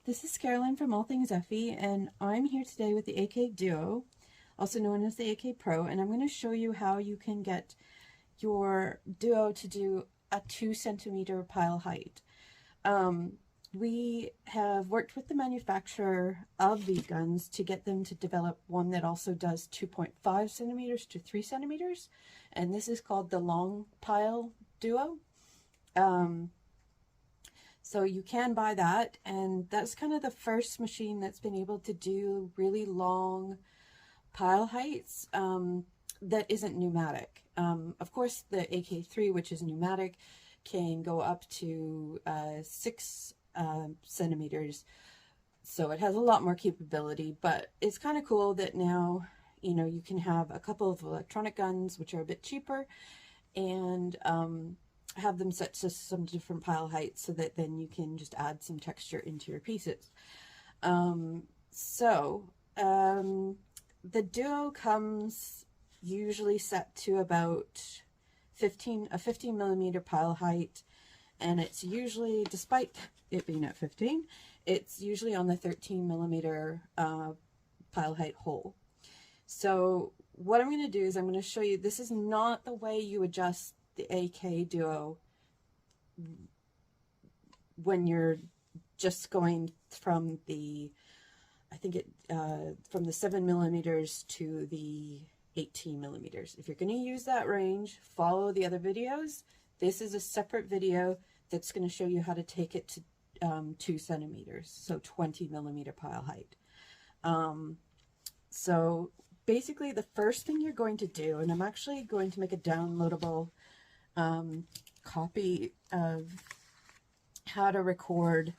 This is Caroline from All Things Effie, and I'm here today with the AK Duo, also known as the AK Pro, and I'm going to show you how you can get your Duo to do a 2 centimeter pile height. We have worked with the manufacturer of these guns to get them to develop one that also does 2.5 centimeters to 3 centimeters, and this is called the Long Pile Duo. So you can buy that, and that's kind of the first machine that's been able to do really long pile heights that isn't pneumatic. Of course, the AK3, which is pneumatic, can go up to 6 centimeters, so it has a lot more capability, but it's kind of cool that now, you know, you can have a couple of electronic guns, which are a bit cheaper, and have them set to some different pile heights so that then you can just add some texture into your pieces. The Duo comes usually set to about a 15 millimeter pile height, and it's usually, despite it being at 15, it's usually on the 13 millimeter pile height hole. So what I'm going to do is I'm going to show you, this is not the way you adjust the AK Duo when you're just going from the, I think it from the 7 millimeters to the 18 millimeters. If you're going to use that range, follow the other videos. This is a separate video that's going to show you how to take it to 2 centimeters, so 20 millimeter pile height. So basically the first thing you're going to do, and I'm actually going to make a downloadable copy of how to record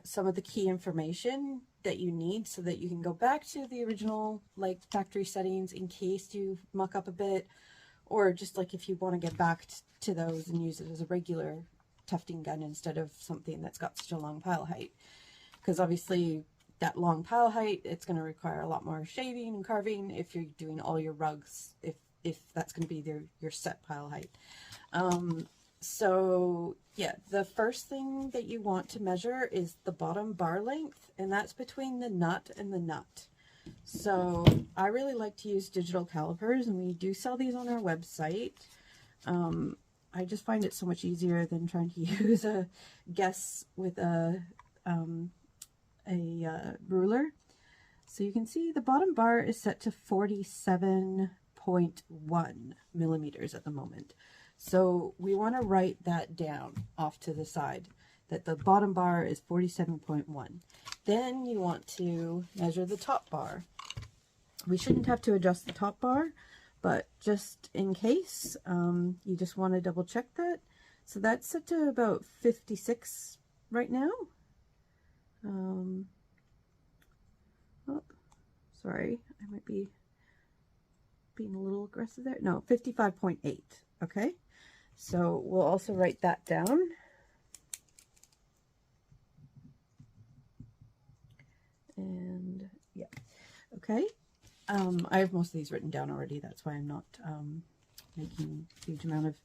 some of the key information that you need so that you can go back to the original like factory settings in case you muck up a bit, or just like if you want to get back to those and use it as a regular tufting gun instead of something that's got such a long pile height, because obviously that long pile height, it's going to require a lot more shaving and carving if you're doing all your rugs, if that's going to be your set pile height. So yeah, the first thing that you want to measure is the bottom bar length, and that's between the nut and the nut. So I really like to use digital calipers, and we do sell these on our website. I just find it so much easier than trying to use a guess with a ruler. So you can see the bottom bar is set to 47.1 millimeters at the moment. So we want to write that down off to the side, that the bottom bar is 47.1. Then you want to measure the top bar. We shouldn't have to adjust the top bar, but just in case, you just want to double check that. So that's set to about 56 right now. Oh, sorry, I might be being a little aggressive there. No, 55.8. Okay, so we'll also write that down. And yeah, okay. I have most of these written down already. That's why I'm not making a huge amount of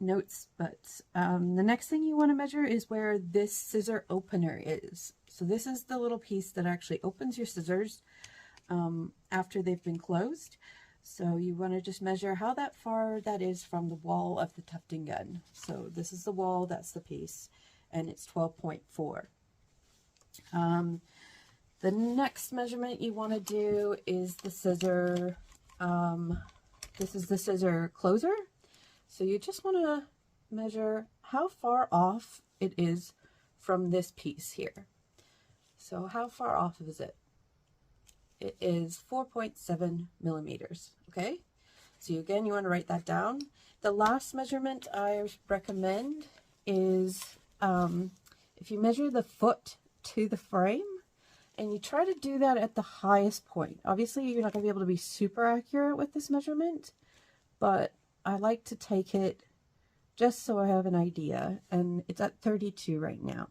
notes. But the next thing you want to measure is where this scissor opener is. So this is the little piece that actually opens your scissors after they've been closed. So you want to just measure how that far that is from the wall of the tufting gun. So this is the wall, that's the piece, and it's 12.4. The next measurement you want to do is the scissor. This is the scissor closer. So you just want to measure how far off it is from this piece here. So how far off is it? It is 4.7 millimeters. Okay, so again, you want to write that down. The last measurement I recommend is if you measure the foot to the frame, and you try to do that at the highest point. Obviously, you're not going to be able to be super accurate with this measurement, but I like to take it just so I have an idea, and it's at 32 right now.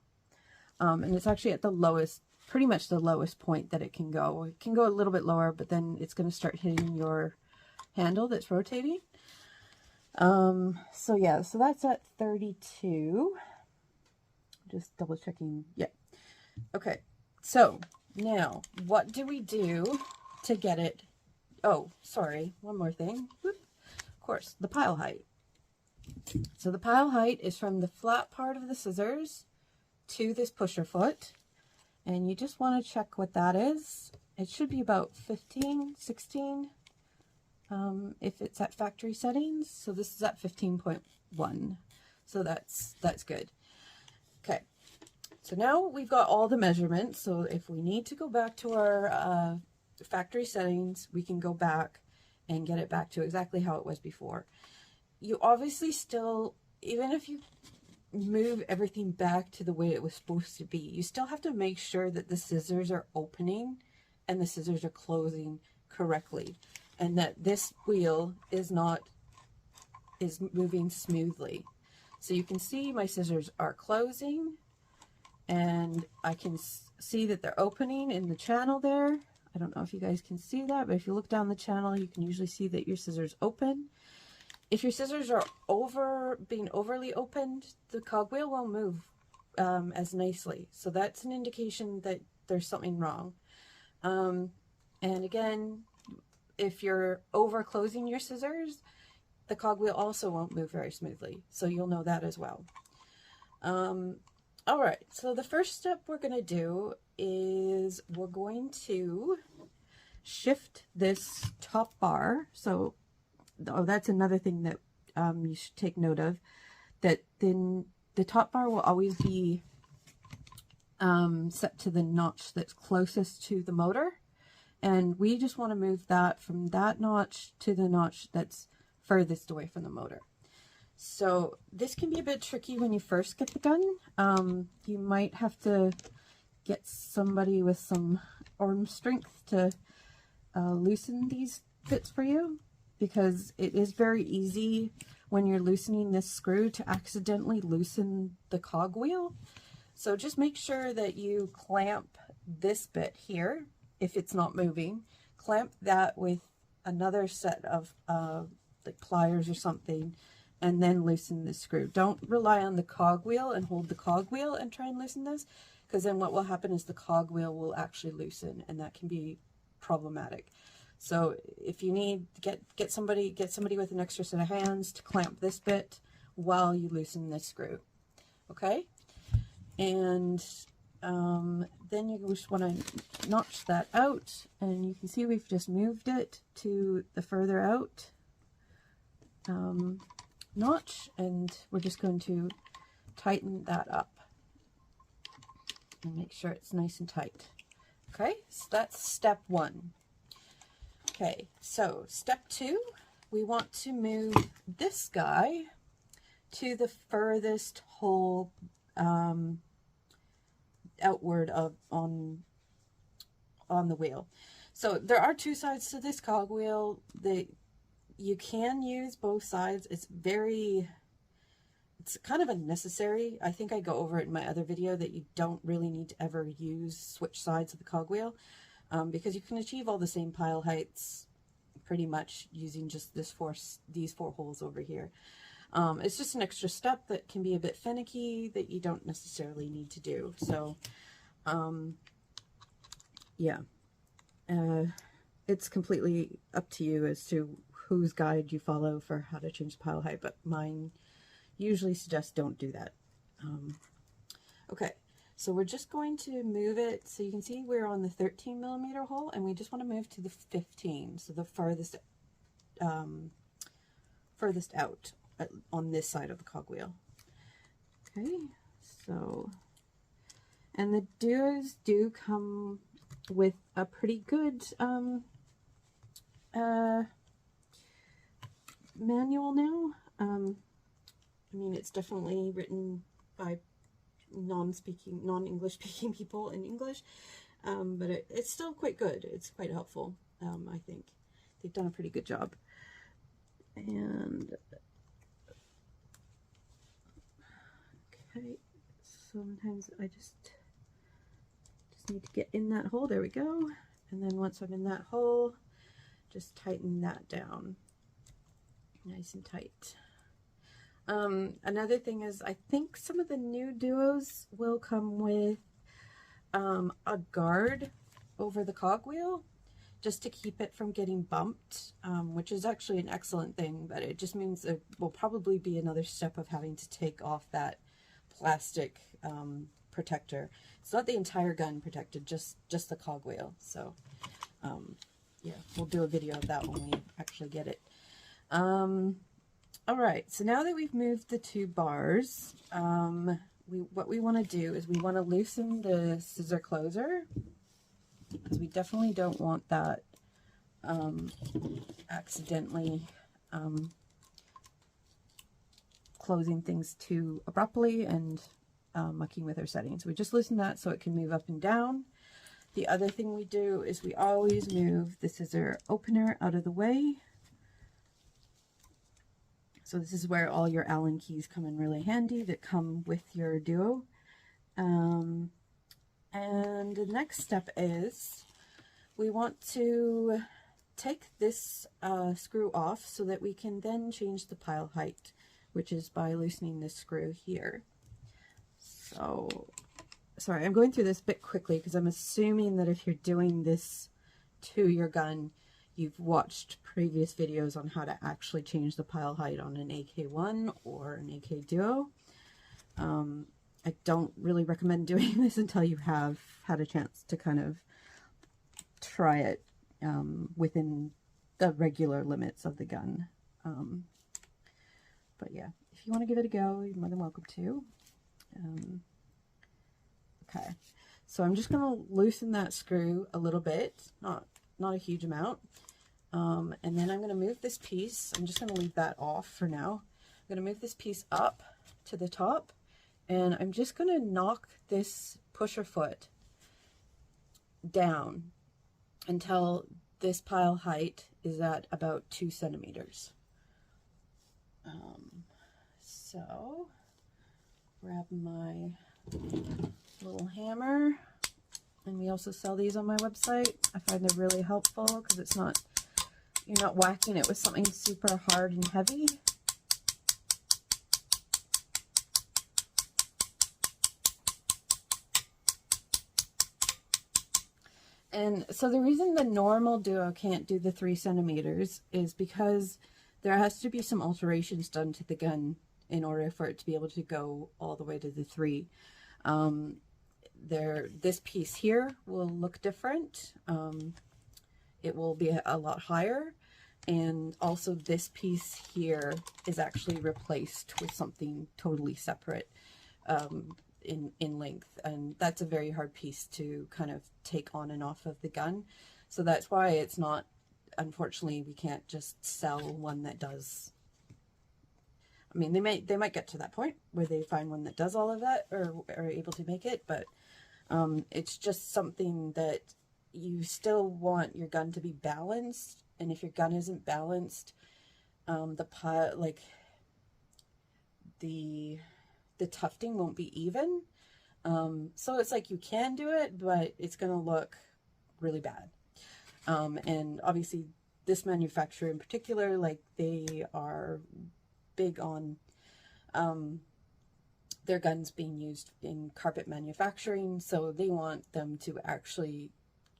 And it's actually at the lowest, pretty much the lowest point that it can go. It can go a little bit lower, but then it's going to start hitting your handle that's rotating. So yeah, so that's at 32. Just double checking. Yeah. Okay, so now what do we do to get it? Oh, sorry, one more thing. Whoop. Of course, the pile height. So the pile height is from the flat part of the scissors to this pusher foot, and you just want to check what that is. It should be about 15, 16 if it's at factory settings. So this is at 15.1. So that's good. Okay. So now we've got all the measurements. So if we need to go back to our factory settings, we can go back and get it back to exactly how it was before. You obviously still, even if you move everything back to the way it was supposed to be, you still have to make sure that the scissors are opening and the scissors are closing correctly, and that this wheel is moving smoothly. So you can see my scissors are closing, and I can see that they're opening in the channel there. I don't know if you guys can see that, but if you look down the channel, you can usually see that your scissors open. If your scissors are being overly opened, the cogwheel won't move as nicely. So that's an indication that there's something wrong. And again, if you're over closing your scissors, the cogwheel also won't move very smoothly. So you'll know that as well. All right, so the first step we're going to do is we're going to shift this top bar. So that's another thing that you should take note of, that then the top bar will always be set to the notch that's closest to the motor, and we just want to move that from that notch to the notch that's furthest away from the motor. So this can be a bit tricky when you first get the gun. You might have to get somebody with some arm strength to loosen these bits for you, because it is very easy when you're loosening this screw to accidentally loosen the cogwheel. So just make sure that you clamp this bit here, if it's not moving, clamp that with another set of like pliers or something, and then loosen the screw. Don't rely on the cogwheel and hold the cogwheel and try and loosen this, because then what will happen is the cogwheel will actually loosen, and that can be problematic. So if you need to get somebody with an extra set of hands to clamp this bit while you loosen this screw. Okay, and then you just want to notch that out, and you can see we've just moved it to the further out notch, and we're just going to tighten that up and make sure it's nice and tight. Okay, so that's step one. Okay, so step two, we want to move this guy to the furthest hole outward on the wheel. So there are two sides to this cogwheel. You can use both sides. It's kind of unnecessary. I think I go over it in my other video that you don't really need to ever switch sides of the cogwheel, because you can achieve all the same pile heights pretty much using just these four holes over here. It's just an extra step that can be a bit finicky that you don't necessarily need to do. So yeah, it's completely up to you as to whose guide you follow for how to change the pile height, but mine usually suggests don't do that. Okay, so we're just going to move it. So you can see we're on the 13mm hole, and we just want to move to the 15, so the farthest out on this side of the cogwheel. Okay, so, and the duos do come with a pretty good manual now. I mean, it's definitely written by non-English speaking people in English, but it's still quite good. It's quite helpful. I think they've done a pretty good job. And okay, sometimes I just need to get in that hole. There we go. And then once I'm in that hole, just tighten that down nice and tight. Another thing is, I think some of the new duos will come with a guard over the cogwheel just to keep it from getting bumped, which is actually an excellent thing, but it just means it will probably be another step of having to take off that plastic protector. It's not the entire gun protected, just the cogwheel. So yeah, we'll do a video of that when we actually get it. All right, so now that we've moved the two bars, what we want to do is we want to loosen the scissor closer, because we definitely don't want that accidentally closing things too abruptly and mucking with our settings. So we just loosen that so it can move up and down. The other thing we do is we always move the scissor opener out of the way. So this is where all your Allen keys come in really handy that come with your Duo. And the next step is we want to take this screw off so that we can then change the pile height, which is by loosening this screw here. So, sorry, I'm going through this a bit quickly because I'm assuming that if you're doing this to your gun, you've watched previous videos on how to actually change the pile height on an AK-1 or an AK Duo. I don't really recommend doing this until you have had a chance to kind of try it within the regular limits of the gun. But yeah, if you want to give it a go, you're more than welcome to. Okay, so I'm just going to loosen that screw a little bit, not a huge amount. And then I'm going to move this piece. I'm just going to leave that off for now. I'm going to move this piece up to the top, and I'm just going to knock this pusher foot down until this pile height is at about 2 centimeters. So grab my little hammer, and we also sell these on my website. I find they're really helpful because it's not, you're not whacking it with something super hard and heavy. And so the reason the normal Duo can't do the 3 centimeters is because there has to be some alterations done to the gun in order for it to be able to go all the way to the 3. This piece here will look different. It will be a lot higher, and also this piece here is actually replaced with something totally separate in length, and that's a very hard piece to kind of take on and off of the gun. So that's why it's not, unfortunately, we can't just sell one that does. I mean, they might get to that point where they find one that does all of that, or are able to make it, but it's just something that you still want your gun to be balanced, and if your gun isn't balanced, the tufting won't be even. So it's like you can do it, but it's going to look really bad. And obviously this manufacturer in particular, like, they are big on their guns being used in carpet manufacturing, so they want them to actually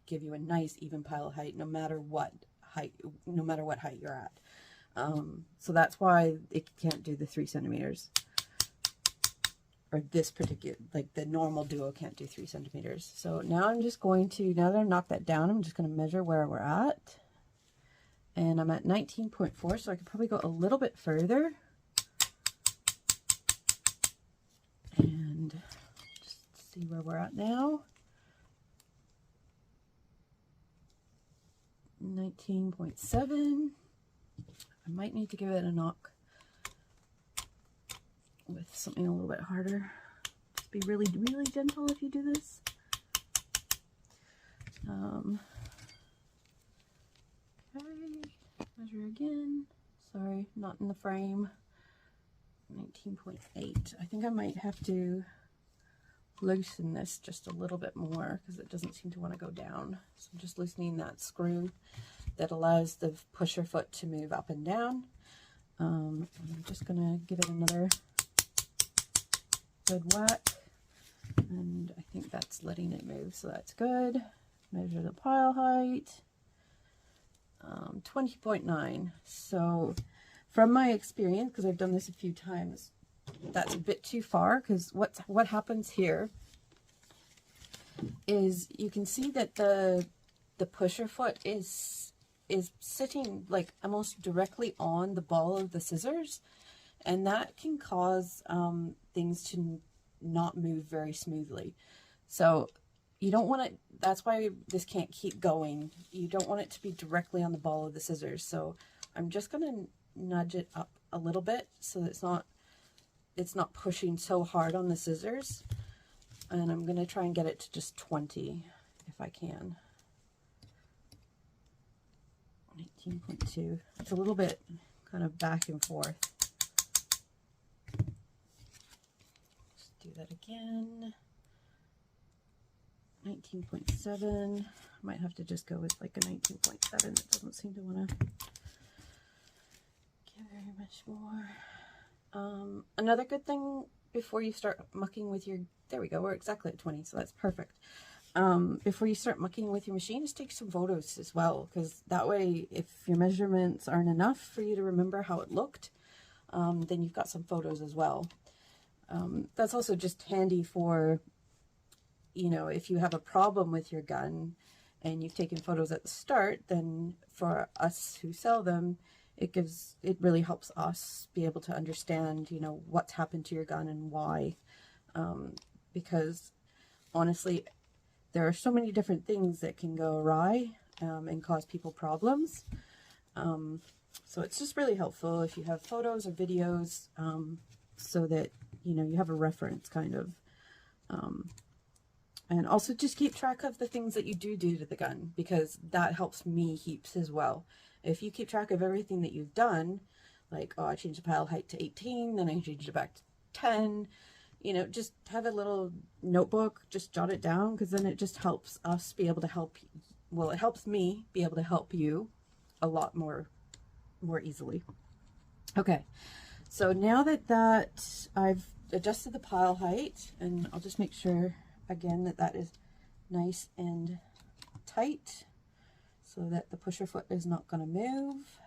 give you a nice even pile height no matter what height you're at. So that's why it can't do the 3 centimeters, or this particular, like the normal Duo can't do 3 centimeters. So now I'm just going to, now that I've knocked that down, I'm just going to measure where we're at, and I'm at 19.4, so I could probably go a little bit further. And just see where we're at now. 19.7. I might need to give it a knock with something a little bit harder. Just be really, really gentle if you do this. Okay, measure again. Sorry, not in the frame. 19.8. I think I might have to loosen this just a little bit more because it doesn't seem to want to go down. So I'm just loosening that screw that allows the pusher foot to move up and down. And I'm just going to give it another good whack. And I think that's letting it move, so that's good. Measure the pile height, 20.9. So from my experience, because I've done this a few times, that's a bit too far, because what happens here is you can see that the pusher foot is sitting like almost directly on the ball of the scissors, and that can cause things to not move very smoothly. So you don't want it, that's why this can't keep going. You don't want it to be directly on the ball of the scissors. So I'm just going to nudge it up a little bit so that it's not pushing so hard on the scissors. And I'm going to try and get it to just 20 if I can. 19.2. It's a little bit kind of back and forth. Let's do that again. 19.7. I might have to just go with like a 19.7. It doesn't seem to want to give very much more. Another good thing before you start mucking with your, there we go, we're exactly at 20, so that's perfect. Before you start mucking with your machine, just take some photos as well, because that way if your measurements aren't enough for you to remember how it looked, then you've got some photos as well. That's also just handy for, you know, if you have a problem with your gun and you've taken photos at the start, then for us who sell them, it really helps us be able to understand, you know, what's happened to your gun and why. Because honestly, there are so many different things that can go awry and cause people problems. So it's just really helpful if you have photos or videos, so that, you know, you have a reference kind of. And also just keep track of the things that you do to the gun, because that helps me heaps as well. If you keep track of everything that you've done, like, oh, I changed the pile height to 18, then I changed it back to 10, you know, just have a little notebook, just jot it down, because then it just helps us be able to help, well, it helps me be able to help you a lot more easily. Okay, so now that I've adjusted the pile height, and I'll just make sure again that is nice and tight so that the pusher foot is not going to move.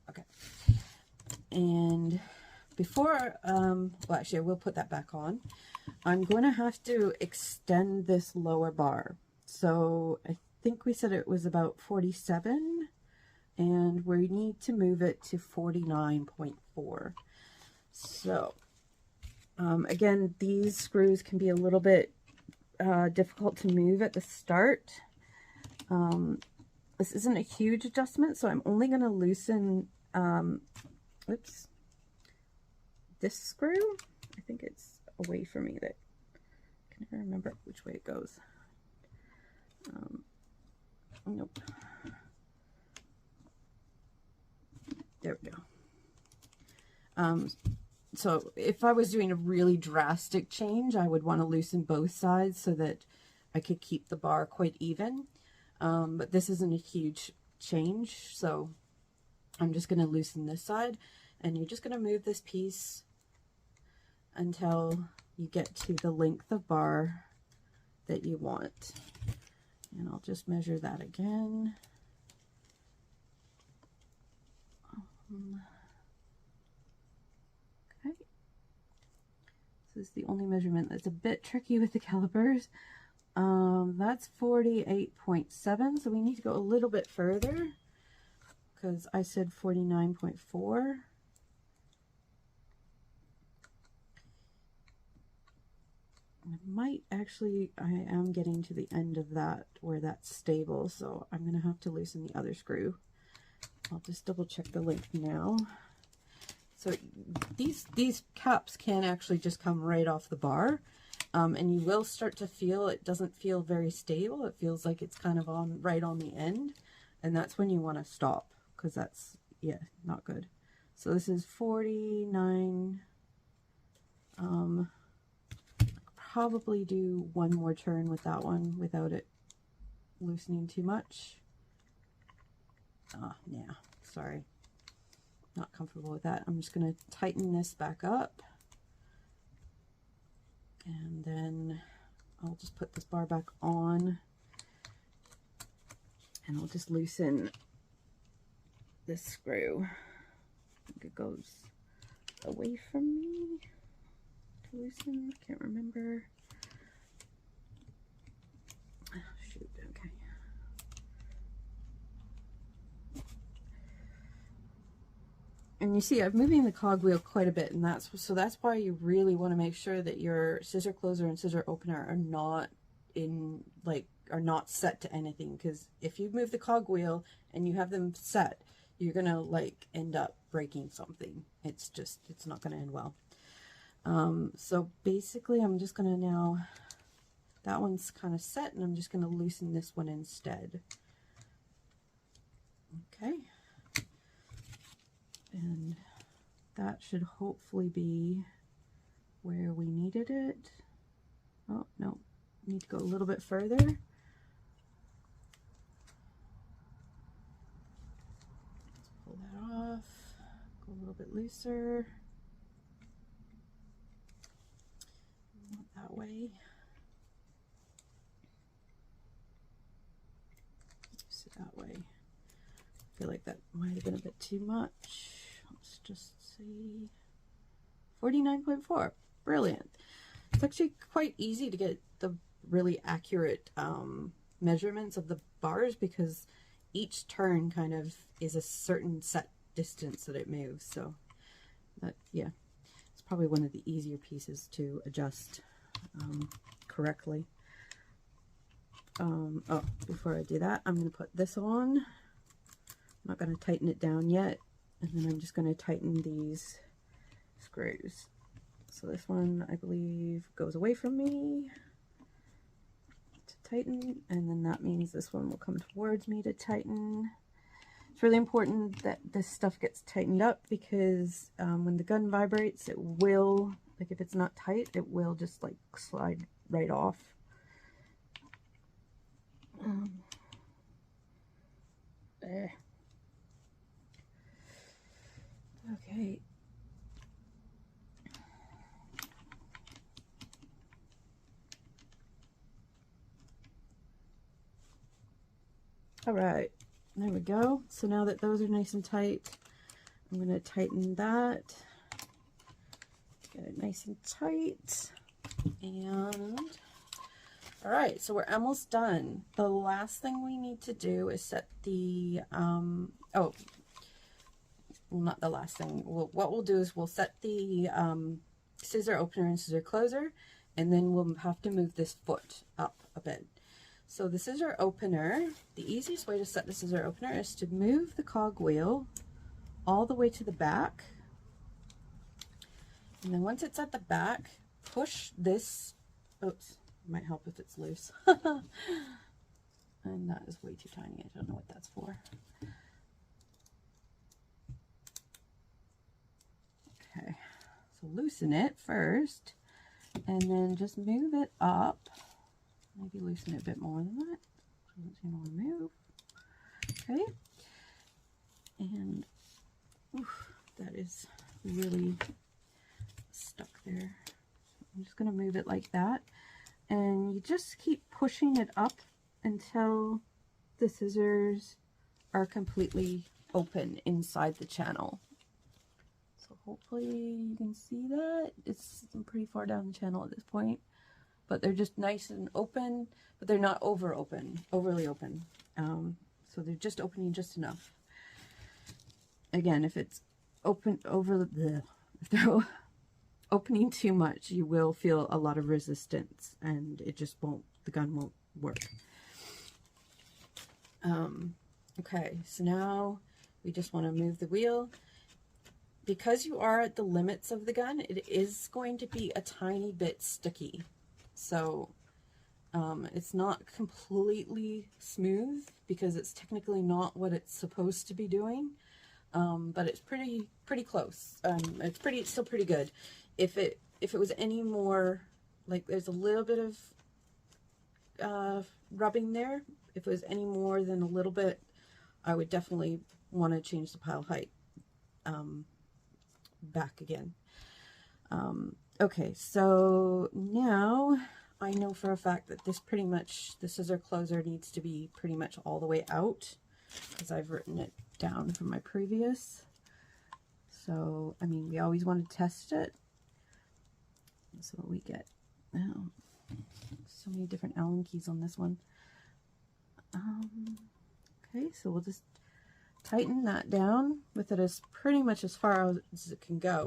Okay, and before, well, actually I will put that back on. I'm going to have to extend this lower bar. So I think we said it was about 47, and we need to move it to 49.4. So again, these screws can be a little bit difficult to move at the start. This isn't a huge adjustment, so I'm only going to loosen, oops, this screw. I think it's away from me. That I can never remember which way it goes. Nope. There we go. So if I was doing a really drastic change, I would want to loosen both sides so that I could keep the bar quite even. But this isn't a huge change, so I'm just going to loosen this side, and you're just going to move this piece until you get to the length of bar that you want. And I'll just measure that again. Okay. This is the only measurement that's a bit tricky with the calipers. That's 48.7, so we need to go a little bit further because I said 49.4. I might actually, I am getting to the end of that where that's stable, so I'm going to have to loosen the other screw. I'll just double check the length now. So these caps can actually just come right off the bar, and you will start to feel it doesn't feel very stable. It feels like it's kind of right on the end, and that's when you want to stop, because that's, yeah, not good. So this is 49. Probably do one more turn with that one without it loosening too much. Yeah, sorry. Not comfortable with that. I'm just going to tighten this back up. And then I'll just put this bar back on, and I'll just loosen this screw. I think it goes away from me to loosen. I can't remember. Oh, shoot, okay. And you see, I'm moving the cogwheel quite a bit, and that's why you really want to make sure that your scissor closer and scissor opener are not set to anything, because if you move the cogwheel and you have them set, you're gonna like end up breaking something. It's not gonna end well. So basically I'm just gonna now, that one's kind of set, and I'm just gonna loosen this one instead. Okay. And that should hopefully be where we needed it. Oh, no, need to go a little bit further. Let's pull that off, go a little bit looser. Not that way. Just that way. I feel like that might have been a bit too much. Let's just see. 49.4. Brilliant. It's actually quite easy to get the really accurate measurements of the bars, because each turn kind of is a certain set distance that it moves. So that, yeah, it's probably one of the easier pieces to adjust correctly. Oh, before I do that, I'm going to put this on. I'm not going to tighten it down yet, and then I'm just going to tighten these screws. So this one, I believe, goes away from me to tighten, and then that means this one will come towards me to tighten. It's really important that this stuff gets tightened up, because when the gun vibrates, it will, like if it's not tight, it will just like slide right off. There. Okay. All right, there we go. So now that those are nice and tight, I'm going to tighten that. Get it nice and tight. And all right, so we're almost done. The last thing we need to do is set the, well, not the last thing. What we'll do is we'll set the scissor opener and scissor closer, and then we'll have to move this foot up a bit. So the scissor opener, the easiest way to set the scissor opener is to move the cogwheel all the way to the back. And then once it's at the back, push this, oops, might help if it's loose. And that is way too tiny. I don't know what that's for. Okay, so loosen it first, and then just move it up. Maybe loosen it a bit more than that. Doesn't seem to want to move. Okay, and oof, that is really stuck there. I'm just going to move it like that, and you just keep pushing it up until the scissors are completely open inside the channel. So hopefully you can see that. I'm pretty far down the channel at this point, but they're just nice and open, but they're not overly open. So they're just opening just enough. Again, if it's open if they're opening too much, you will feel a lot of resistance, and it just won't, the gun won't work. Okay, so now we just want to move the wheel. Because you are at the limits of the gun, it is going to be a tiny bit sticky. So it's not completely smooth, because it's technically not what it's supposed to be doing. But it's pretty close. It's still pretty good. If it was any more, like there's a little bit of rubbing there, if it was any more than a little bit, I would definitely want to change the pile height back again. Okay, so now I know for a fact that this pretty much, the scissor closer needs to be pretty much all the way out, because I've written it down from my previous. So, I mean, we always want to test it. So we get, oh, so many different Allen keys on this one. Okay, so we'll just tighten that down with it as pretty much as far as it can go.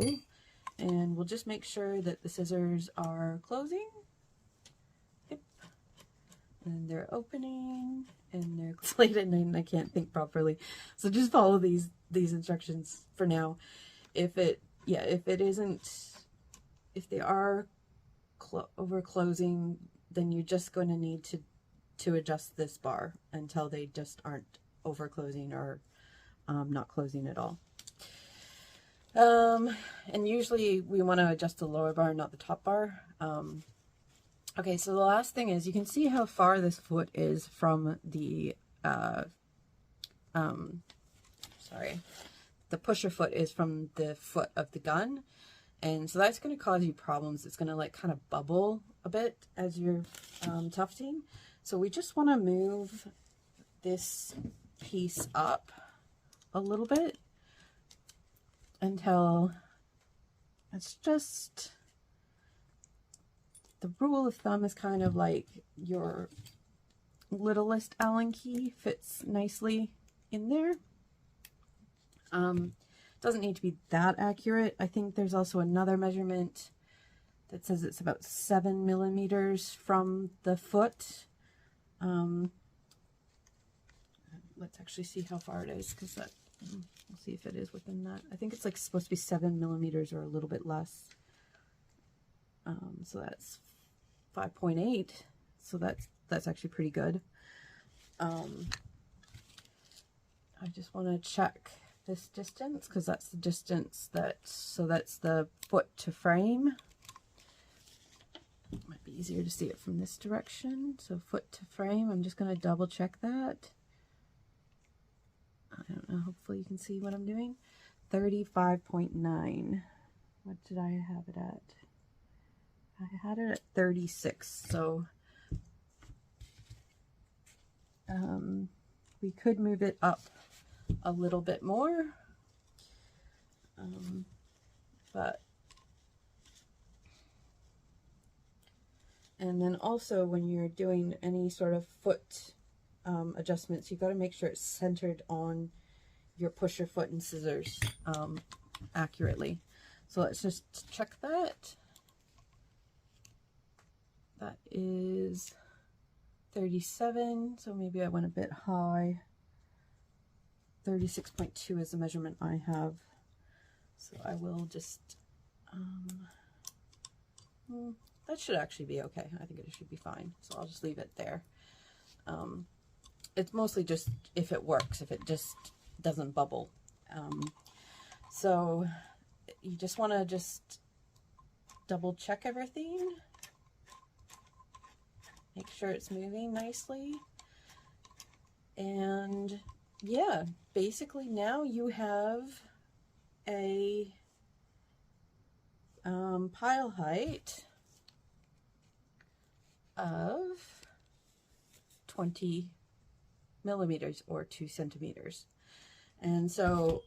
And we'll just make sure that the scissors are closing. Yep. And they're opening, and they're it's late at night and I can't think properly. So just follow these instructions for now. If they are over closing, then you're just going to need to adjust this bar until they just aren't over closing or not closing at all. And usually we want to adjust the lower bar, not the top bar. Okay, so the last thing is, you can see how far this foot is from the, the pusher foot is from the foot of the gun. And so that's going to cause you problems. It's going to like kind of bubble a bit as you're tufting. So we just want to move this piece up a little bit until it's just, the rule of thumb is kind of like your littlest Allen key fits nicely in there. Doesn't need to be that accurate. I think there's also another measurement that says it's about 7 millimeters from the foot. Let's actually see how far it is, because that we'll see if it is within that. I think it's like supposed to be 7 millimeters or a little bit less. So that's 5.8. So that's actually pretty good. I just want to check this distance, because that's the distance so that's the foot to frame. It might be easier to see it from this direction. So foot to frame, I'm just going to double check that. I don't know, hopefully you can see what I'm doing. 35.9. What did I have it at? I had it at 36, so we could move it up a little bit more, and then also when you're doing any sort of foot adjustments, you've got to make sure it's centered on your pusher foot and scissors accurately. So let's just check that. That is 37, so maybe I went a bit high. 36.2 is the measurement I have. So I will just, that should actually be okay. I think it should be fine. So I'll just leave it there. It's mostly just if it works, if it just doesn't bubble. So you just want to just double check everything. Make sure it's moving nicely. And yeah, basically now you have a pile height of 20 millimeters or 2 centimeters. And so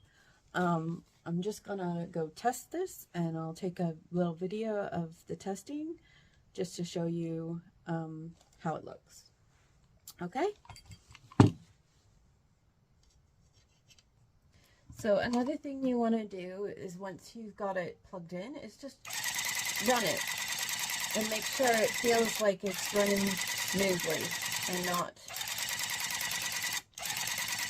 I'm just gonna go test this, and I'll take a little video of the testing just to show you how it looks. Okay. So another thing you want to do is, once you've got it plugged in, is just run it and make sure it feels like it's running smoothly and not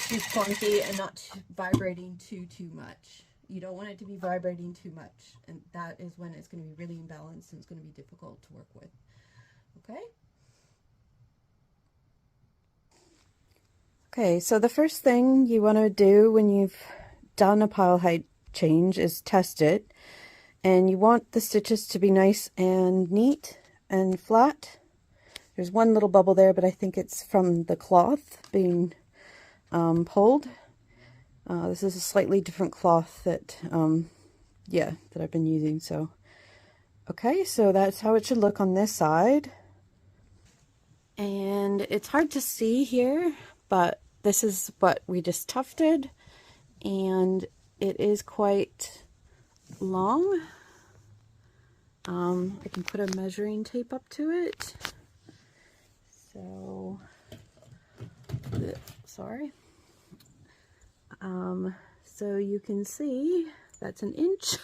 too clunky and not vibrating too much. You don't want it to be vibrating too much, and that is when it's going to be really imbalanced and it's going to be difficult to work with. Okay? Okay, so the first thing you want to do when you've done a pile height change is test it, and you want the stitches to be nice and neat and flat. There's one little bubble there, but I think it's from the cloth being pulled. This is a slightly different cloth that that I've been using, so Okay, so that's how it should look on this side. And it's hard to see here, but this is what we just tufted, and it is quite long. I can put a measuring tape up to it. So, sorry. So you can see that's an inch.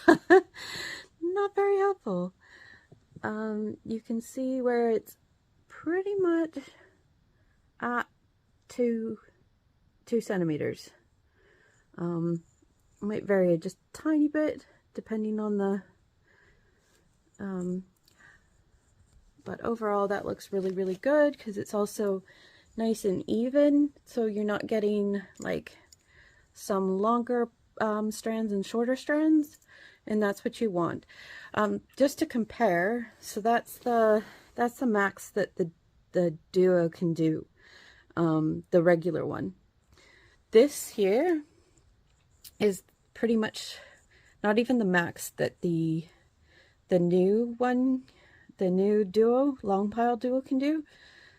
Not very helpful. You can see where it's pretty much at 2 centimeters. Might vary just a tiny bit depending on the but overall that looks really, really good because it's also nice and even, so you're not getting like some longer strands and shorter strands, and that's what you want. Just to compare, so that's the max that the Duo can do, the regular one. This here is pretty much not even the max that the new one, the new Duo, long pile Duo can do.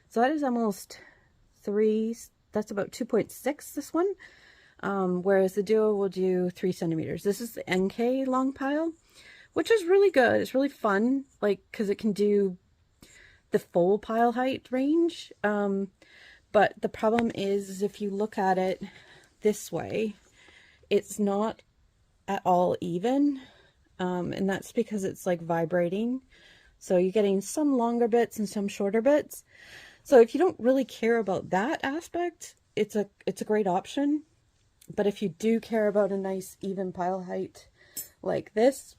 So that is almost 3, that's about 2.6, this one. Whereas the Duo will do 3 centimeters. This is the NK long pile, which is really good. It's really fun, like, because it can do the full pile height range. But the problem is if you look at it this way, it's not at all even. And that's because it's like vibrating. So you're getting some longer bits and some shorter bits. So if you don't really care about that aspect, it's a great option. But if you do care about a nice even pile height like this,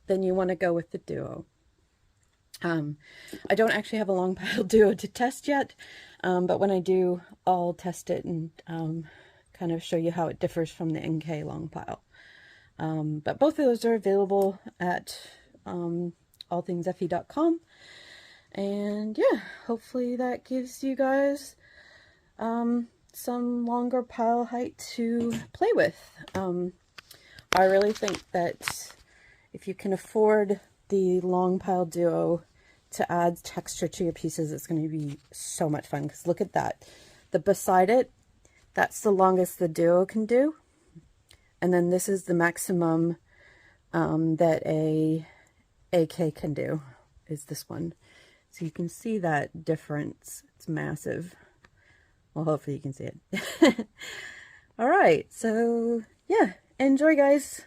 then you want to go with the Duo. I don't actually have a long pile Duo to test yet, but when I do, I'll test it and kind of show you how it differs from the NK long pile. But both of those are available at allthingsfe.com. And yeah, hopefully that gives you guys some longer pile height to play with. I really think that if you can afford the long pile Duo to add texture to your pieces, it's going to be so much fun. Because look at that, the beside it, that's the longest the Duo can do, and then this is the maximum that a AK can do, is this one. So you can see that difference. It's massive. Well, hopefully you can see it. All right, so yeah, enjoy, guys.